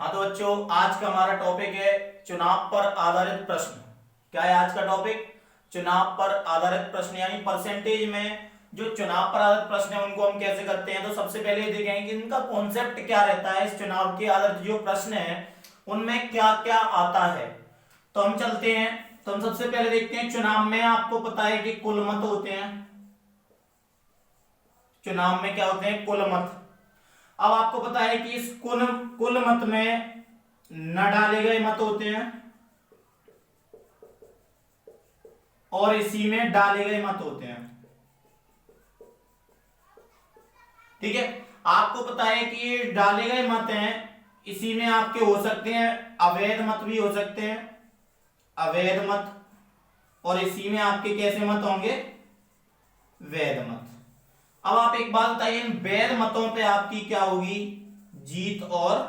हाँ तो बच्चों, आज का हमारा टॉपिक है चुनाव पर आधारित प्रश्न। क्या है आज का टॉपिक? चुनाव पर आधारित प्रश्न, यानी परसेंटेज में जो चुनाव पर आधारित प्रश्न है उनको हम कैसे करते हैं। तो सबसे पहले देखेंगे कि इनका कॉन्सेप्ट क्या रहता है। इस चुनाव के आधारित जो प्रश्न है उनमें क्या क्या आता है, तो हम चलते हैं। तो हम सबसे पहले देखते हैं, चुनाव में आपको पता है कि कुल मत होते हैं। चुनाव में क्या होते हैं? कुल मत। अब आपको पता है कि इस कुल मत में न डाले गए मत होते हैं और इसी में डाले गए मत होते हैं। ठीक है, आपको पता है कि ये डाले गए मत हैं, इसी में आपके हो सकते हैं अवैध मत भी हो सकते हैं, अवैध मत, और इसी में आपके कैसे मत होंगे? वैध मत। अब आप एक बात बताइए, इन वैध मतों पे आपकी क्या होगी? जीत और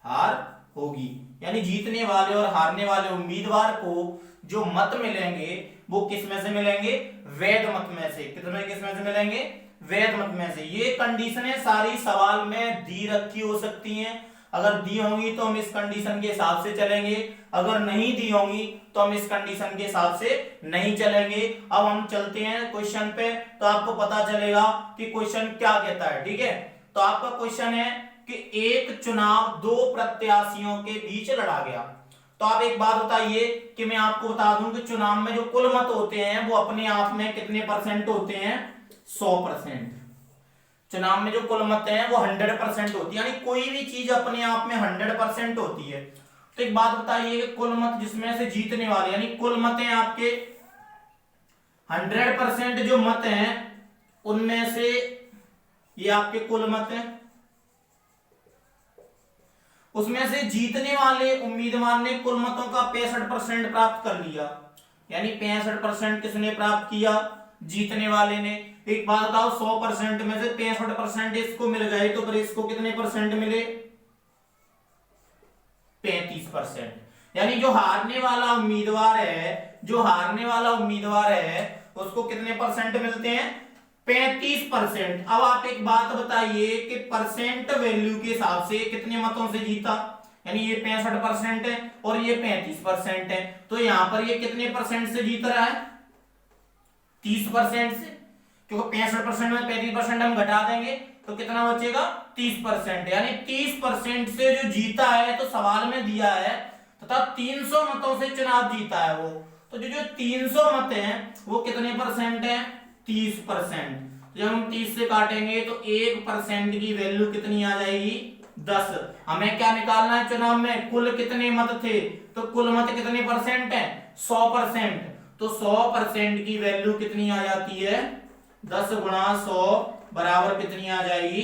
हार होगी। यानी जीतने वाले और हारने वाले उम्मीदवार को जो मत मिलेंगे वो किस में से मिलेंगे? वैध मत में से। किस में से मिलेंगे? वैध मत में से। ये कंडीशनें सारी सवाल में दी रखी हो सकती हैं। अगर दी होंगी तो हम इस कंडीशन के हिसाब से चलेंगे, अगर नहीं दी होंगी तो हम इस कंडीशन के हिसाब से नहीं चलेंगे। अब हम चलते हैं क्वेश्चन पे, तो आपको पता चलेगा कि क्वेश्चन क्या कहता है। ठीक है, तो आपका क्वेश्चन है कि एक चुनाव दो प्रत्याशियों के बीच लड़ा गया। तो आप एक बात बताइए कि मैं आपको बता दूं कि चुनाव में जो कुल मत होते हैं वो अपने आप में कितने परसेंट होते हैं? 100%। चुनाव में जो कुल मत हैं वो 100% होती है, यानी कोई भी चीज अपने आप में 100% होती है। तो एक बात बताइए, कुल मत जिसमें से जीतने वाले, यानी कुल मत हैं आपके 100% जो मत हैं उनमें से ये आपके कुल मत हैं, उसमें से जीतने वाले उम्मीदवार ने कुल मतों का 65% प्राप्त कर लिया। यानी 65% किसने प्राप्त किया? जीतने वाले ने। एक बात बताओ, 100% में से 65% इसको मिल गए तो फिर इसको कितने परसेंट मिले? 35%। यानी जो हारने वाला उम्मीदवार है, जो हारने वाला उम्मीदवार है उसको कितने परसेंट मिलते हैं? 35%। अब आप एक बात बताइए कि परसेंट वैल्यू के हिसाब से कितने मतों से जीता? यानी ये 65% है और ये 35% है, तो यहां पर ये कितने परसेंट से जीत रहा है? 30% से। क्योंकि 65% में 35% हम घटा देंगे तो कितना बचेगा? 30%। यानी 30% से जो जीता है, तो सवाल में दिया है तथा 300 मतों से चुनाव जीता है वो, तो जो 300 मत हैं वो कितने परसेंट है? 30%। जब हम 30 से काटेंगे तो 1% की वैल्यू कितनी आ जाएगी? 10। हमें क्या निकालना है चुनाव में? कुल कितने मत थे, तो कुल मत कितने परसेंट है? 100%। तो 100% की वैल्यू कितनी आ जाती है? 10 गुणा 100 बराबर कितनी आ जाएगी?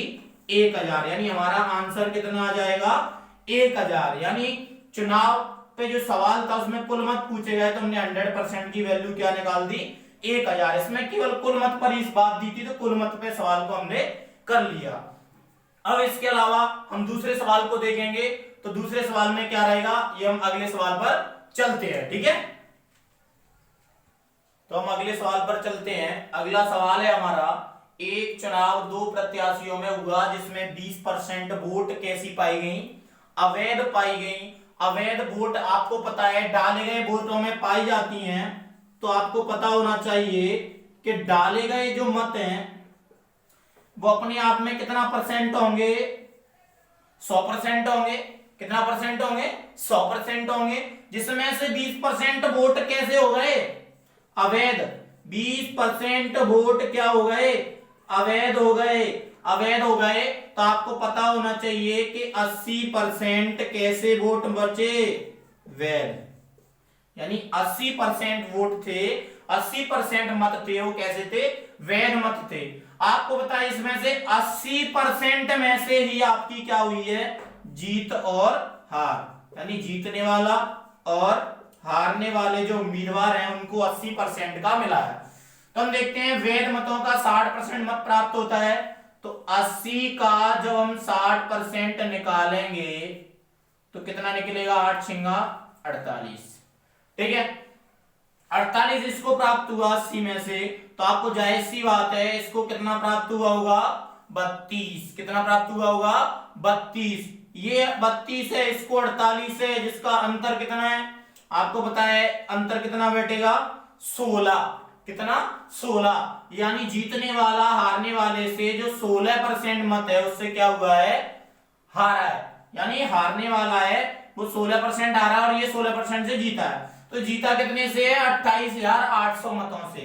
1000। यानी हमारा आंसर कितना आ जाएगा? 1000। यानी चुनाव पे जो सवाल था उसमें कुल मत पूछे गए तो हमने 100% की वैल्यू क्या निकाल दी? 1000। इसमें केवल कुल मत पर इस बात दी थी, तो कुल मत पे सवाल को हमने कर लिया। अब इसके अलावा हम दूसरे सवाल को देखेंगे, तो दूसरे सवाल में क्या रहेगा ये हम अगले सवाल पर चलते हैं। ठीक है, तो हम अगले सवाल पर चलते हैं। अगला सवाल है हमारा, एक चुनाव दो प्रत्याशियों में हुआ जिसमें 20% वोट कैसी पाई गई? अवैध पाई गई। अवैध वोट आपको पता है डाले गए वोटों में पाई जाती हैं, तो आपको पता होना चाहिए कि डाले गए जो मत हैं वो अपने आप में कितना परसेंट होंगे? 100% होंगे। कितना परसेंट होंगे? 100% होंगे। जिसमें से 20% वोट कैसे हो गए? अवैध। 20% वोट क्या हो गए? अवैध हो गए। अवैध हो गए तो आपको पता होना चाहिए कि 80% कैसे वोट बचे? वैध। यानी 80% वोट थे, 80% मत थे वो कैसे थे? वैध मत थे। आपको पता है इसमें से 80% में से ही आपकी क्या हुई है? जीत और हार। यानी जीतने वाला और हारने वाले जो उम्मीदवार हैं उनको 80% का मिला है। तो हम देखते हैं वैध मतों का 60% मत प्राप्त होता है, तो 80 का जब हम 60% निकालेंगे तो कितना निकलेगा? 8 छिंगा 48। ठीक है, 48 इसको प्राप्त हुआ 80 में से, तो आपको जाहिर सी बात है इसको कितना प्राप्त हुआ होगा? 32। कितना प्राप्त हुआ होगा? 32। ये 32 है, इसको 48 है, जिसका अंतर कितना है आपको पता है, अंतर कितना बैठेगा 16। कितना 16, यानी जीतने वाला हारने वाले से जो 16% मत है उससे क्या हुआ है, हारा है। यानी हारने वाला है वो 16% हारा और ये 16% से जीता है। तो जीता कितने से है, 28,800 मतों से।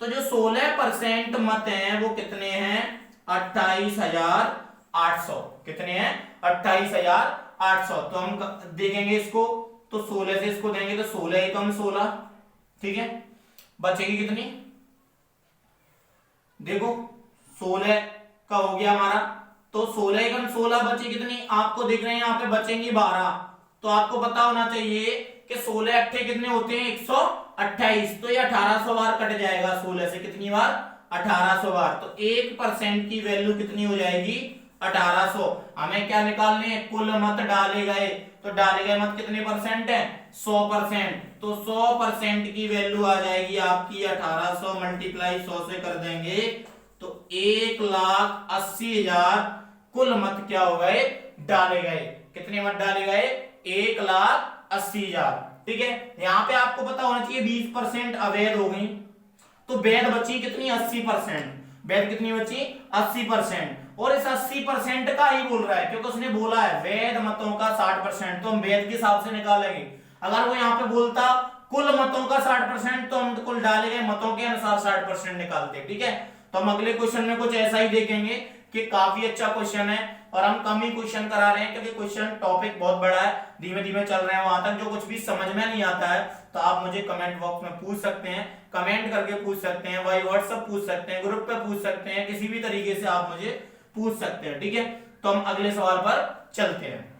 तो जो 16% मत हैं वो कितने हैं, 28,800। कितने हैं, 28,800। तो हम देखेंगे इसको, तो 16 से इसको देंगे तो 16 ही कम 16, ठीक है। बचेगी कितनी, देखो 16 का हो गया हमारा, तो 16 कम 16 बची कितनी, आपको दिख रहे हैं यहाँ पे बचेंगी 12। तो आपको पता होना चाहिए कि 16 अट्ठे कितने होते हैं, 128। तो ये 1800 बार कट जाएगा 16 से, कितनी बार, 1800 बार। तो 1% की वैल्यू कितनी हो जाएगी, 1800। हमें क्या निकालने हैं, कुल मत डाले गए। तो डाले गए मत कितने परसेंट है, 100%। तो 100% की वैल्यू आ जाएगी आपकी 1800 मल्टीप्लाई 100 से कर देंगे तो 1,80,000 कुल मत क्या हो गए, डाले गए। कितने मत डाले गए, 1,80,000। ठीक है, यहां पे आपको पता होना चाहिए 20% अवैध हो गई, तो वैध बची कितनी, 80%। वैध कितनी बची, 80%। और इस 80% का ही बोल रहा है क्योंकि उसने बोला है वैध मतों का 60%, तो हम वैध के हिसाब से निकालेंगे। अगर वो यहाँ पे बोलता कुल मतों का 60%, तो हम कुल डाले गए मतों के अनुसार 60% निकालते। ठीक है, तो हम अगले क्वेश्चन में कुछ ऐसा ही देखेंगे कि काफी अच्छा क्वेश्चन है और हम कम ही क्वेश्चन करा रहे हैं क्योंकि क्वेश्चन टॉपिक बहुत बड़ा है, धीमे धीमे चल रहे हैं वहां तक। जो कुछ भी समझ में नहीं आता है तो आप मुझे कमेंट बॉक्स में पूछ सकते हैं, कमेंट करके पूछ सकते हैं, भाई व्हाट्सएप पूछ सकते हैं, ग्रुप पे पूछ सकते हैं, किसी भी तरीके से आप मुझे पूछ सकते हैं। ठीक है, तो हम अगले सवाल पर चलते हैं।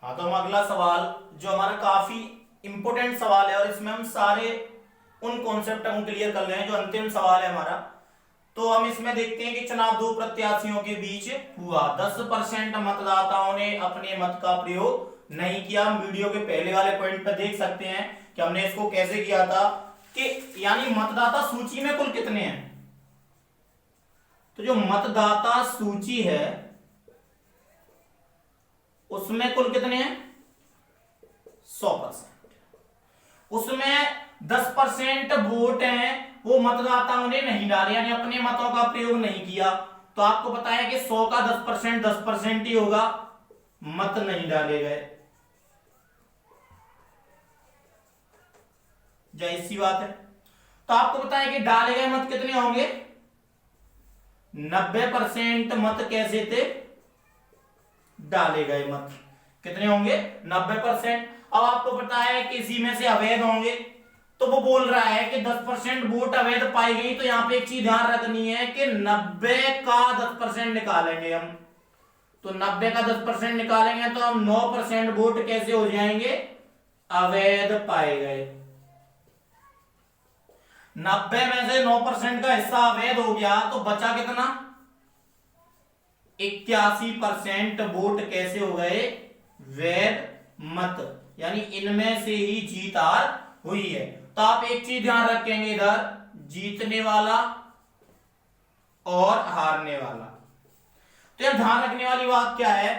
हाँ, तो हम अगला सवाल जो हमारा काफी इंपोर्टेंट सवाल है और इसमें हम सारे उन कॉन्सेप्ट हम क्लियर कर रहे हैं, जो अंतिम सवाल है हमारा। तो हम इसमें देखते हैं कि चुनाव दो प्रत्याशियों के बीच हुआ, 10% मतदाताओं ने अपने मत का प्रयोग नहीं किया। हम वीडियो के पहले वाले पॉइंट पर देख सकते हैं कि हमने इसको कैसे किया था, कि यानी मतदाता सूची में कुल कितने हैं। तो जो मतदाता सूची है उसमें कुल कितने हैं, 100%। उसमें 10% वोट हैं वो मतदाताओं ने नहीं डाले, यानी अपने मतों का प्रयोग नहीं किया। तो आपको पता है कि 100 का 10% 10% ही होगा, मत नहीं डाले गए। जाहिर सी बात है। तो आपको पता है कि डाले गए मत कितने होंगे, 90% मत कैसे थे, डाले गए मत कितने होंगे, 90%। अब आपको पता है कि इसी में से अवैध होंगे, तो वो बोल रहा है कि 10% वोट अवैध पाई गई। तो यहां पे एक चीज ध्यान रखनी है कि 90 का 10% निकालेंगे हम, तो 90 का 10% निकालेंगे तो हम 9% वोट कैसे हो जाएंगे, अवैध पाए गए। 90 में से 9% का हिस्सा अवैध हो गया तो बचा कितना, 81% वोट कैसे हो गए, वैध मत। यानी इनमें से ही जीत हार हुई है। तो आप एक चीज ध्यान रखेंगे इधर, जीतने वाला और हारने वाला। तो यह ध्यान रखने वाली बात क्या है,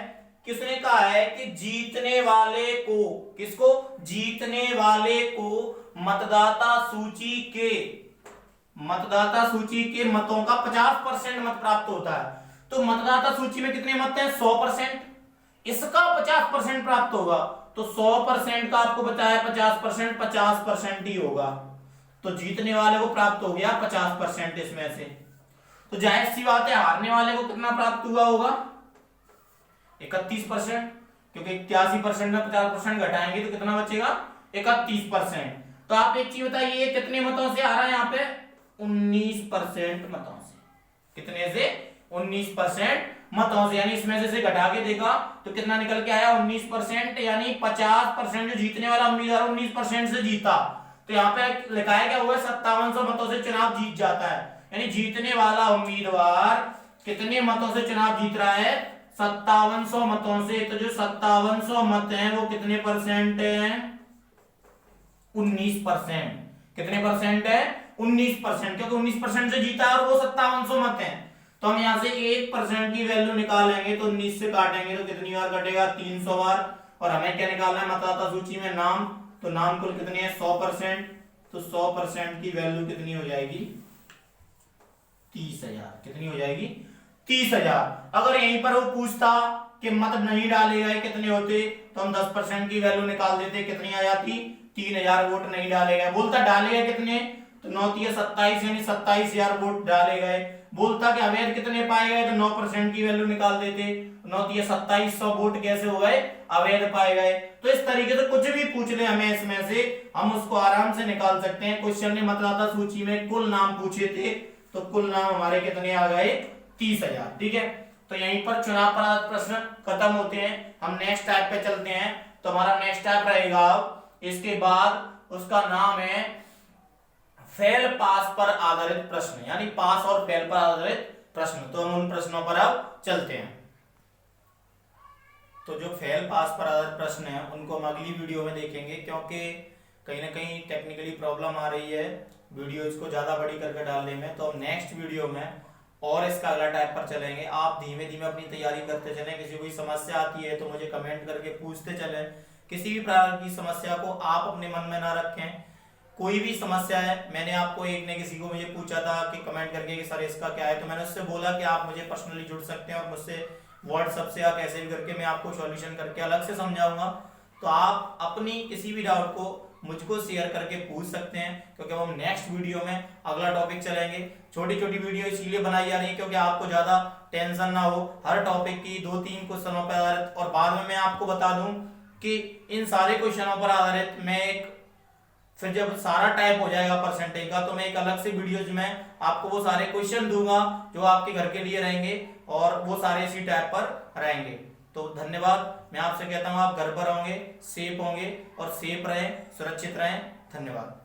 किसने कहा है कि जीतने वाले को, किसको, जीतने वाले को मतदाता सूची के मतों का 50% मत प्राप्त होता है। तो मतदाता सूची में कितने मत हैं, 100%, इसका 50% प्राप्त होगा। तो 100% का आपको बताया 50%, 50% ही होगा। तो जीतने वाले को प्राप्त हो गया 50% इसमें से। तो जाहिर सी बात है हारने वाले को कितना प्राप्त हुआ होगा, 31%, क्योंकि 81% में 50% घटाएंगे तो कितना बचेगा, 31%। तो आप एक चीज बताइए कितने मतों से आ रहा है यहाँ पे, 19% मतों से। कितने से, 19% मतों से। यानी इसमें से घटा के देखा तो कितना निकल के आया, 19%। यानी 50% जो जीतने वाला उम्मीदवार 19% से जीता। तो यहाँ पे लिखा है क्या हुआ, 5700 मतों से चुनाव जीत जाता है। यानी जीतने वाला उम्मीदवार कितने मतों से चुनाव जीत रहा है, 5700 मतों से। तो जो 5700 मत हैं वो कितने परसेंट है, 19%। कितने परसेंट है, 19%, क्योंकि 19% से जीता है और वो 5700 मत हैं। तो हम यहाँ से 1% की वैल्यू निकालेंगे तो 19 से काटेंगे तो कितनी बार कटेगा, 300 बार। और हमें क्या निकालना है, मतदाता सूची में नाम, तो नाम कुल कितने हैं, 100%, तो 100% की वैल्यू कितनी हो जाएगी, 30,000। कितनी हो जाएगी, 30,000। अगर यहीं पर वो पूछता कि मत नहीं डाले गए कितने होते, तो हम 10% की वैल्यू निकाल देते, कितनी आ जाती, 3,000 वोट नहीं डाले गए। बोलता डाले गए कितने, तो 9 27 यानी 27,000 वोट डाले गए। बोलता कि अवैध कितने पाए गए, तो 9% की वैल्यू निकाल देते, 9 2700 वोट कैसे हो गए, अवैध पाए गए। तो इस तरीके से कुछ भी पूछ ले हमें इसमें से, हम उसको आराम से निकाल सकते हैं। क्वेश्चन ने मतदाता सूची में कुल नाम पूछे थे, तो कुल नाम हमारे कितने आ गए, 30,000। ठीक है, तो यहीं पर चुनाव पर आधारित प्रश्न खत्म होते हैं। हम नेक्स्ट टाइप पे चलते हैं। तो हमारा नेक्स्ट टाइप रहेगा, इसके बाद उसका नाम है फेल पास पर आधारित प्रश्न, यानी पास और फेल पर आधारित प्रश्न। तो हम उन प्रश्नों पर अब चलते हैं। तो जो फेल पास पर आधारित प्रश्न है उनको हम अगली वीडियो में देखेंगे, क्योंकि कहीं ना कहीं टेक्निकली प्रॉब्लम आ रही है वीडियो इसको ज्यादा बड़ी करके डालने में। तो हम नेक्स्ट वीडियो में और इसका अगला टाइप पर चलेंगे। आप धीमे धीमे अपनी तैयारी करते चलें। किसी कोई समस्या आती है तो मुझे कमेंट करके पूछते चलें। किसी भी प्रकार की समस्या को आप अपने मन में ना रखें। कोई भी समस्या है, मैंने आपको एक ने किसी को मुझे पूछा था कि कमेंट करके कि सर इसका क्या है, तो मैंने उससे बोला कि आप मुझे पर्सनली जुड़ सकते हैं और मुझसे व्हाट्सएप से या कैसे भी करके मैं आपको सॉल्यूशन करके अलग से समझाऊंगा। तो आप अपनी किसी भी डाउट को मुझको शेयर करके पूछ सकते हैं, क्योंकि हम नेक्स्ट वीडियो में अगला टॉपिक चलेंगे। छोटी छोटी वीडियो इसलिए बनाई जा रही है क्योंकि आपको ज्यादा टेंशन ना हो, हर टॉपिक की 2-3 क्वेश्चनों पर आधारित। और बाद में मैं आपको बता दूं कि इन सारे क्वेश्चनों पर आधारित मैं एक, फिर जब सारा टाइप हो जाएगा परसेंटेज का, तो मैं एक अलग से वीडियोज में आपको वो सारे क्वेश्चन दूंगा जो आपके घर के लिए रहेंगे और वो सारे इसी टाइप पर रहेंगे। तो धन्यवाद। मैं आपसे कहता हूं आप घर पर होंगे, सेफ होंगे और सेफ रहें, सुरक्षित रहें। धन्यवाद।